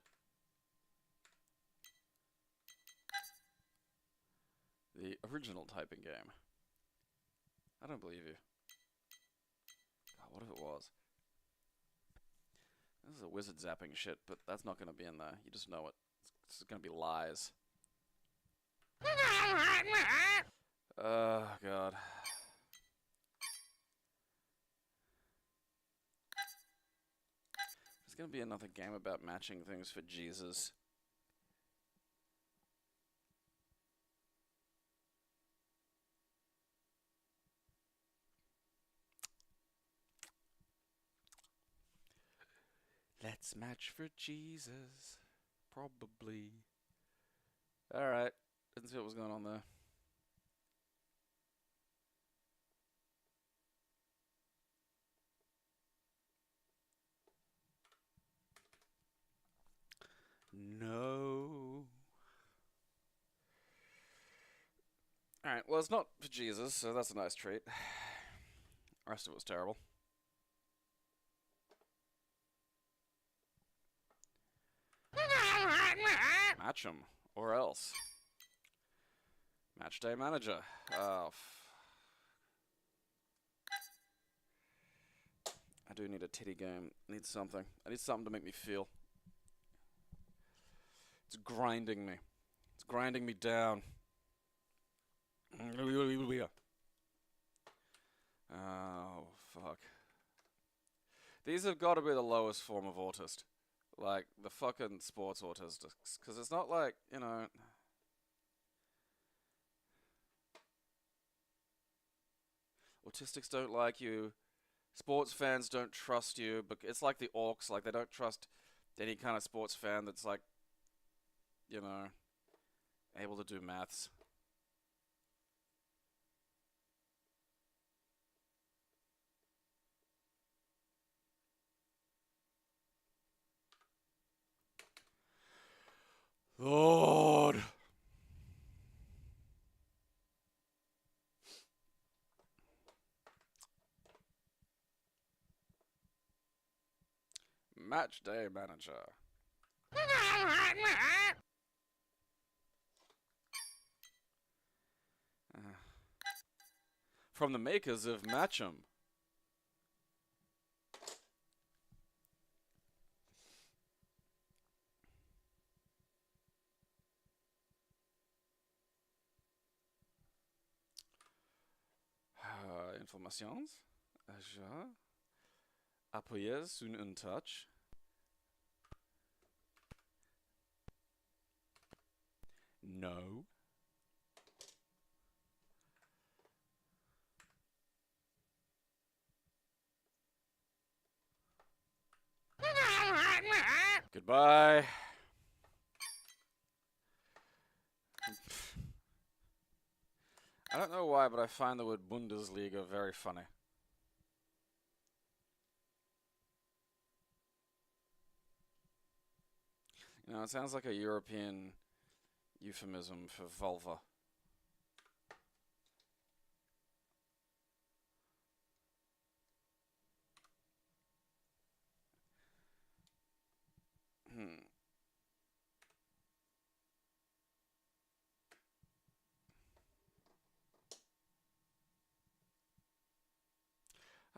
A: The original typing game. I don't believe you. God, what if it was? This is a wizard zapping shit, but that's not going to be in there. You just know it. It's going to be lies. Oh, God. There's going to be another game about matching things for Jesus. Let's match for Jesus. Probably. Alright. Didn't see what was going on there. No. Alright, well, it's not for Jesus, so that's a nice treat. The rest of it was terrible. Match 'em, or else. Match day manager. Oh, I do need a titty game. I need something. I need something to make me feel. It's grinding me. It's grinding me down. Oh, fuck. These have got to be the lowest form of autist. Like, the fucking sports autistics. Because it's not like, you know... Autistics don't like you. Sports fans don't trust you. But it's like the orcs. Like, they don't trust any kind of sports fan that's, like, you know, able to do maths. Lord. Match Day Manager. From the makers of Match'em. Informations. Ja. Appuyez sur une touch. No. Goodbye. I don't know why, but I find the word Bundesliga very funny. You know, it sounds like a European euphemism for vulva.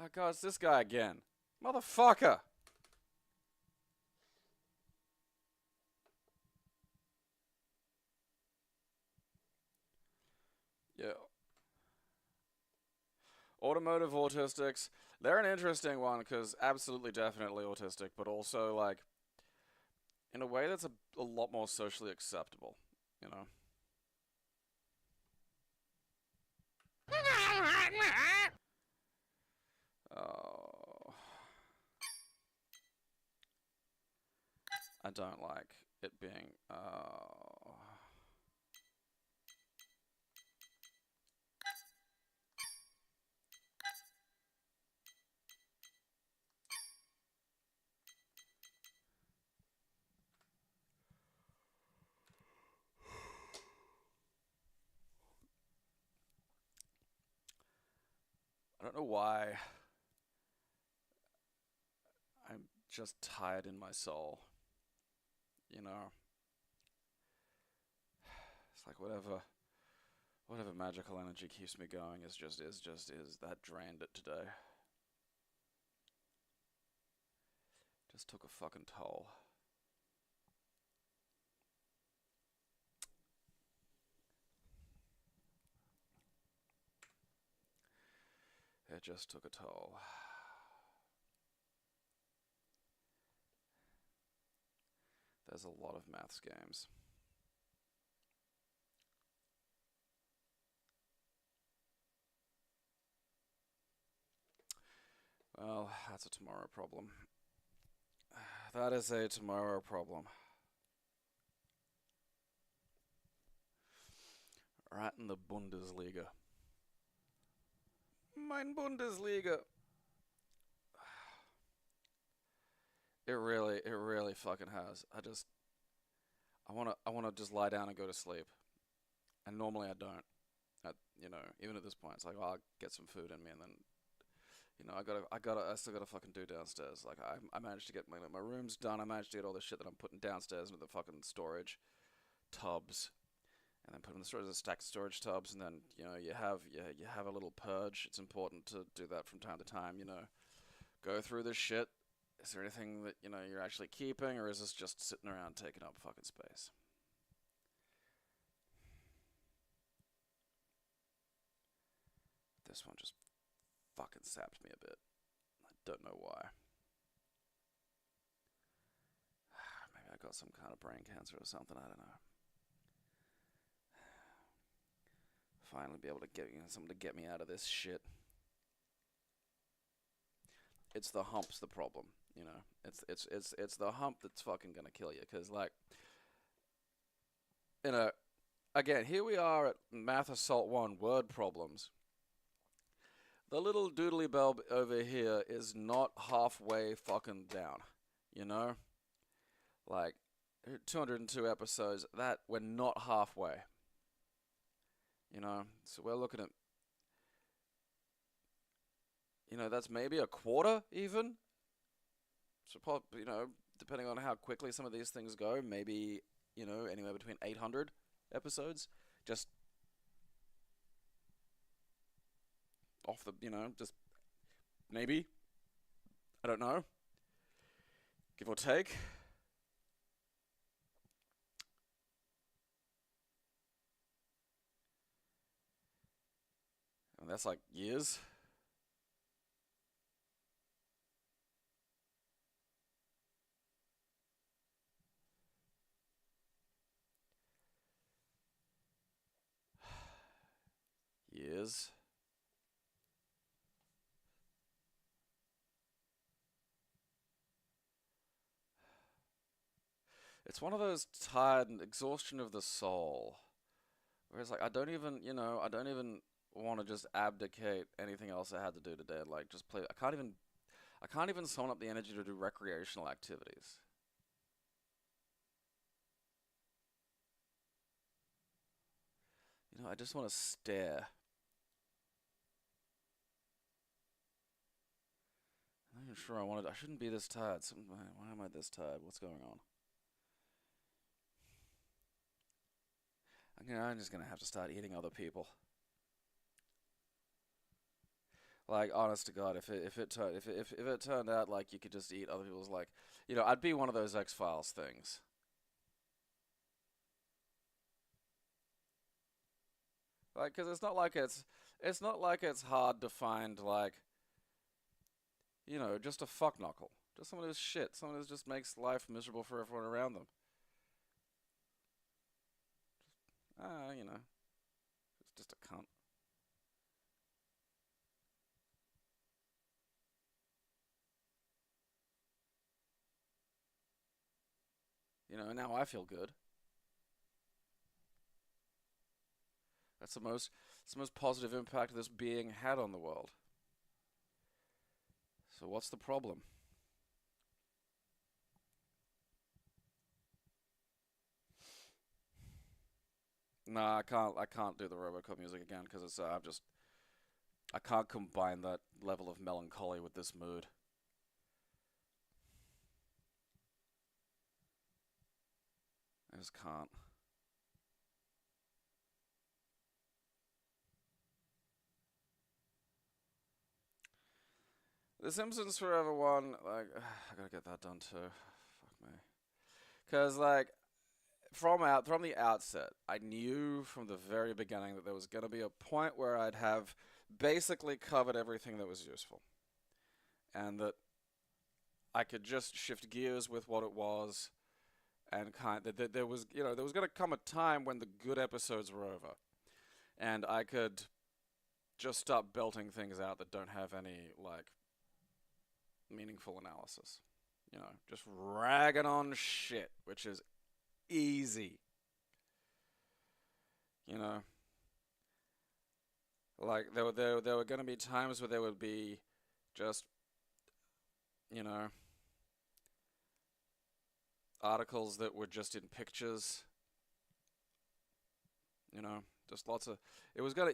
A: Oh god, it's this guy again. Motherfucker! Yeah. Automotive autistics. They're an interesting one because absolutely definitely autistic, but also like in a way that's a lot more socially acceptable, you know? Oh. I don't like it being, I don't know why. I'm just tired in my soul. You know? It's like whatever magical energy keeps me going is that drained it today. Just took a fucking toll. It just took a toll. There's a lot of maths games. Well, that's a tomorrow problem. That is a tomorrow problem. Right in the Bundesliga. Mein Bundesliga. It really fucking has. I wanna just lie down and go to sleep. And normally I don't. You know, even at this point, it's like, oh, I'll get some food in me, and then, you know, I still gotta fucking do downstairs. Like, I managed to get my room's done. I managed to get all the shit that I'm putting downstairs into the fucking storage tubs, and then put them in the storage, stack of storage tubs, and then, you know, you have a little purge. It's important to do that from time to time. You know, go through this shit. Is there anything that, you know, you're actually keeping, or is this just sitting around taking up fucking space? This one just fucking sapped me a bit. I don't know why. Maybe I got some kind of brain cancer or something, I don't know. Finally be able to get something to get me out of this shit. It's the hump's the problem, you know. It's the hump that's fucking gonna kill you, cause like, you know, again, here we are at Math Assault 1 word problems. The little doodly bell over here is not halfway fucking down, you know? Like, 202 episodes, that we're not halfway. You know, so we're looking at, you know, that's maybe a quarter even. So, you know, depending on how quickly some of these things go, maybe, you know, anywhere between 800 episodes. Just off the, you know, just maybe. I don't know. Give or take. And that's like years. Years. It's one of those tired and exhaustion of the soul. Whereas, like, I don't even, you know, I don't even want to just abdicate anything else I had to do today. Like, just play. I can't even summon up the energy to do recreational activities. You know, I just want to stare. I'm not even sure I shouldn't be this tired. Why am I this tired? What's going on? I'm just gonna have to start eating other people. Like, honest to God, if it turned out like you could just eat other people's, like, you know, I'd be one of those X-Files things. Like, 'cause it's not like it's hard to find, like, you know, just a fuck knuckle, just someone who's shit, someone who just makes life miserable for everyone around them. You know, it's just a cunt. You know, and now I feel good. That's the most positive impact this being had on the world. So what's the problem? Nah, I can't do the Robocop music again because it's I can't combine that level of melancholy with this mood. I just can't. The Simpsons Forever one, like, I gotta get that done too. Fuck me. Cause like, from the outset, I knew from the very beginning that there was gonna be a point where I'd have basically covered everything that was useful, and that I could just shift gears with what it was, and that there was, you know, there was gonna come a time when the good episodes were over, and I could just start belting things out that don't have any, like, meaningful analysis. You know, just ragging on shit, which is easy. You know, like there were going to be times where there would be just, you know, articles that were just in pictures. You know, just lots of. It was gonna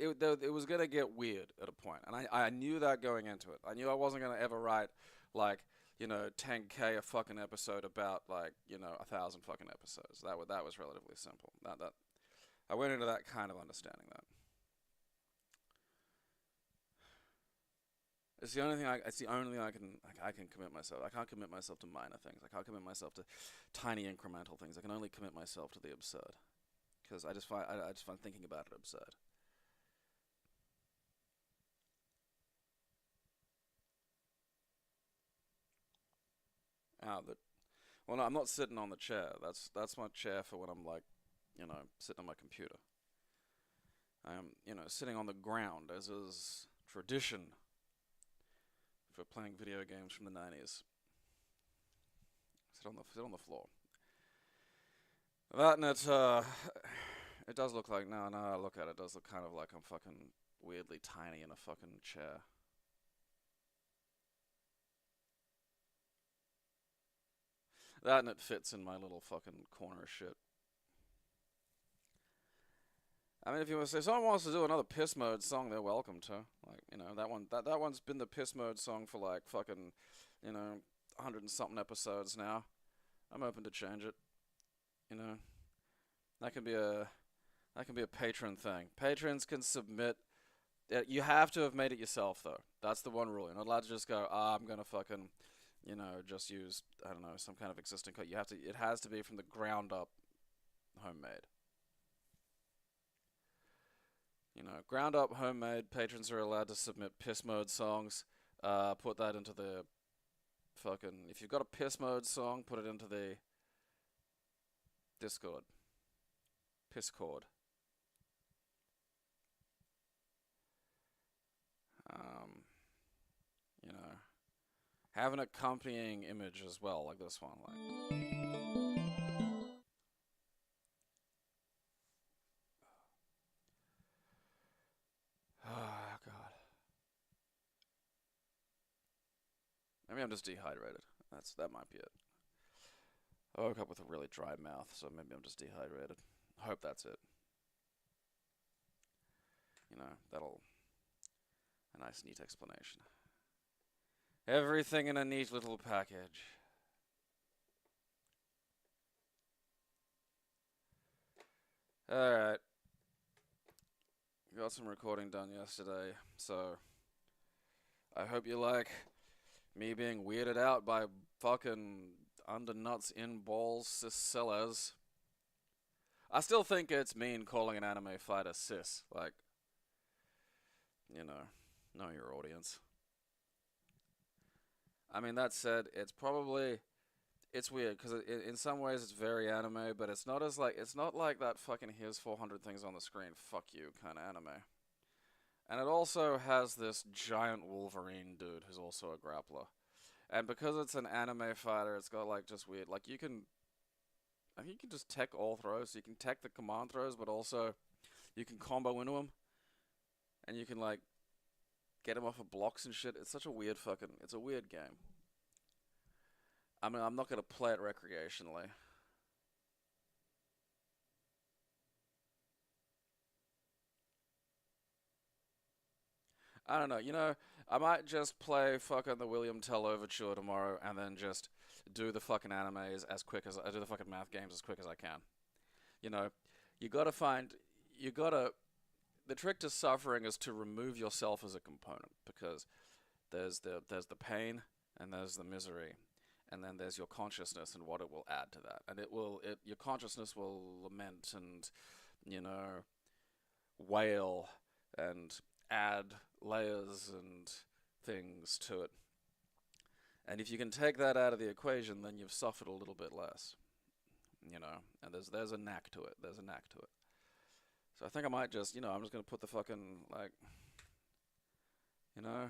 A: get weird at a point, and I knew that going into it. I knew I wasn't gonna ever write, like, you know, 10K a fucking episode about, like, you know, 1,000 fucking episodes. That was relatively simple. That I went into that kind of understanding that. It's the only thing I can commit myself. I can't commit myself to minor things. I can't commit myself to tiny incremental things. I can only commit myself to the absurd, because I just find thinking about it absurd. Well, no, I'm not sitting on the chair. That's my chair for when I'm, like, you know, sitting on my computer. I am, you know, sitting on the ground, as is tradition for playing video games from the 90s. Sit on the floor. That, and it does look like, no, I look at it, it does look kind of like I'm fucking weirdly tiny in a fucking chair. That, and it fits in my little fucking corner shit. I mean, if you want to say someone wants to do another piss mode song, they're welcome to. Like, you know, that one's been the piss mode song for, like, fucking, you know, 100 and something episodes now. I'm open to change it. You know, that can be a patron thing. Patrons can submit. You have to have made it yourself, though. That's the one rule. You're not allowed to just go, I'm gonna fucking, you know, just use, I don't know, some kind of existing code. You have to. It has to be from the ground up, homemade. You know, ground up, homemade. Patrons are allowed to submit piss mode songs. Put that into the fucking. If you've got a piss mode song, put it into the Discord. Pisscord. You know, have an accompanying image as well, like this one. Like, oh God. Maybe I'm just dehydrated. That might be it. I woke up with a really dry mouth, so maybe I'm just dehydrated. I hope that's it. You know, that'll... a nice, neat explanation. Everything in a neat little package. Alright. Got some recording done yesterday, so... I hope you like me being weirded out by fucking under nuts in balls cis sellers. I still think it's mean calling an anime fighter cis. Like, you know your audience. I mean, that said, it's weird, because in some ways it's very anime, but it's not like that fucking here's 400 things on the screen, fuck you kind of anime. And it also has this giant Wolverine dude who's also a grappler. And because it's an anime fighter, it's got like just weird, like I think you can just tech all throws, so you can tech the command throws, but also you can combo into them. And you can like get him off of blocks and shit. It's such a weird it's a weird game. I mean, I'm not going to play it recreationally. I don't know, you know, I might just play fucking the William Tell Overture tomorrow and then just do the fucking animes as quick as I do the fucking math games as quick as I can. You know, the trick to suffering is to remove yourself as a component, because there's the pain and there's the misery, and then there's your consciousness and what it will add to that. And your consciousness will lament and, you know, wail and add layers and things to it. And if you can take that out of the equation, then you've suffered a little bit less. You know, and there's a knack to it. There's a knack to it. So I think I might just, you know, I'm just gonna put the fucking, like, you know,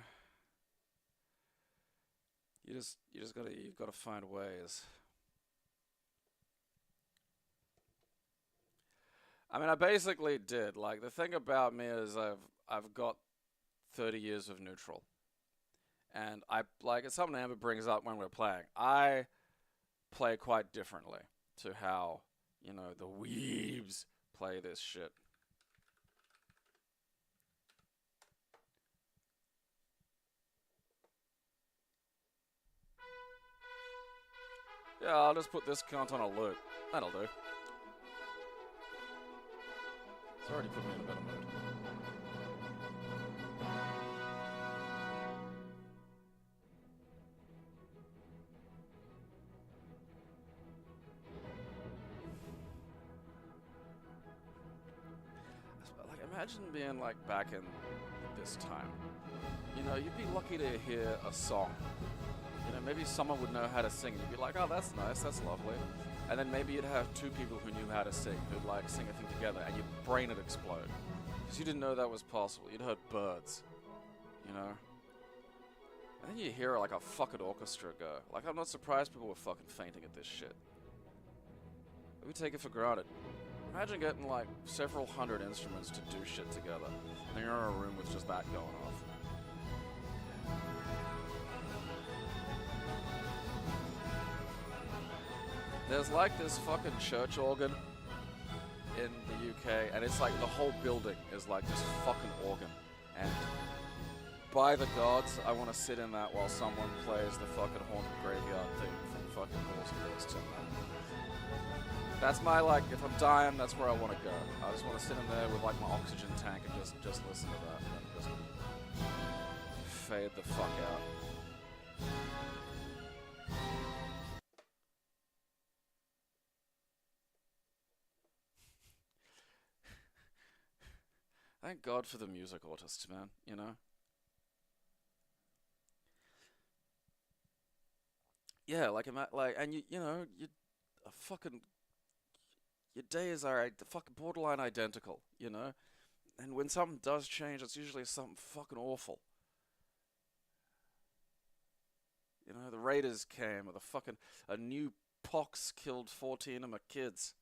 A: you've gotta find ways. I mean, I basically did. Like, the thing about me is I've got 30 years of neutral. And it's something Amber brings up when we're playing. I play quite differently to how, you know, the weebs play this shit. Yeah, I'll just put this count on a loop. That'll do. It's already put me in a better mood. Like, imagine being like back in this time. You know, you'd be lucky to hear a song. You know, maybe someone would know how to sing. You'd be like, oh, that's nice, that's lovely. And then maybe you'd have two people who knew how to sing, who'd like sing a thing together, and your brain would explode. Because you didn't know that was possible. You'd heard birds, you know? And then you hear like a fucking orchestra go. Like, I'm not surprised people were fucking fainting at this shit. We take it for granted. Imagine getting like several hundred instruments to do shit together. And you're in a room with just that going off. There's like this fucking church organ in the UK, and it's like the whole building is like this fucking organ. And by the gods, I want to sit in that while someone plays the fucking Haunted Graveyard theme from fucking Halls of Beasts. That's my, like, if I'm dying, that's where I want to go. I just want to sit in there with, like, my oxygen tank and just listen to that and then just fade the fuck out. Thank God for the music artists, man, you know? Yeah, like, and you know, a fucking, your days are fucking borderline identical, you know? And when something does change, it's usually something fucking awful. You know, the Raiders came, or a new pox killed 14 of my kids.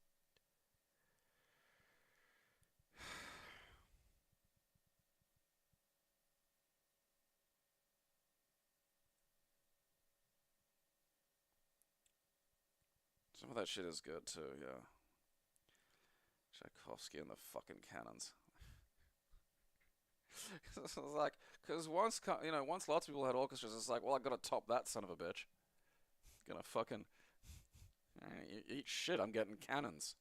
A: Some of that shit is good too, yeah. Tchaikovsky and the fucking cannons. It's like, because once lots of people had orchestras, it's like, well, I gotta top that son of a bitch. Gonna fucking eat shit. I'm getting cannons.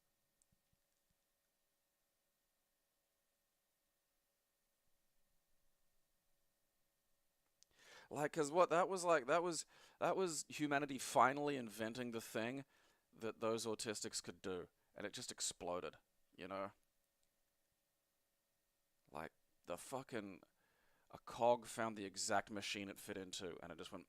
A: Like, cause what that was like, that was humanity finally inventing the thing that those autistics could do, and it just exploded, you know? Like, a cog found the exact machine it fit into, and it just went,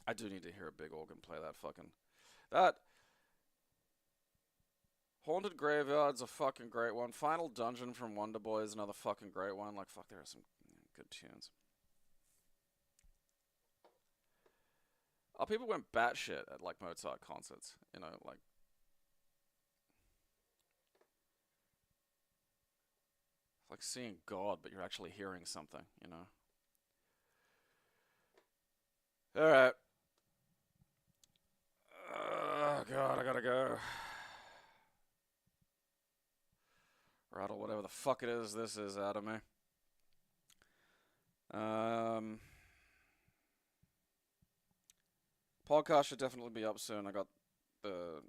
A: I do need to hear a big organ play that Haunted Graveyard's a fucking great one. Final Dungeon from Wonder Boy is another fucking great one. Like, fuck, there are some good tunes. Oh, people went batshit at, like, Mozart concerts. You know, like... It's like seeing God, but you're actually hearing something, you know? Alright. Oh, God, I gotta go. Rattle whatever the fuck it is this is out of me. Podcast should definitely be up soon. I got the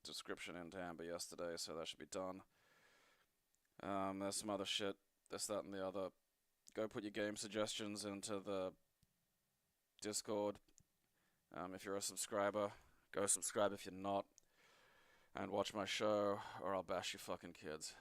A: description into Amber yesterday, so that should be done. There's some other shit, this, that, and the other. Go put your game suggestions into the Discord. If you're a subscriber, go subscribe if you're not. And watch my show, or I'll bash you fucking kids.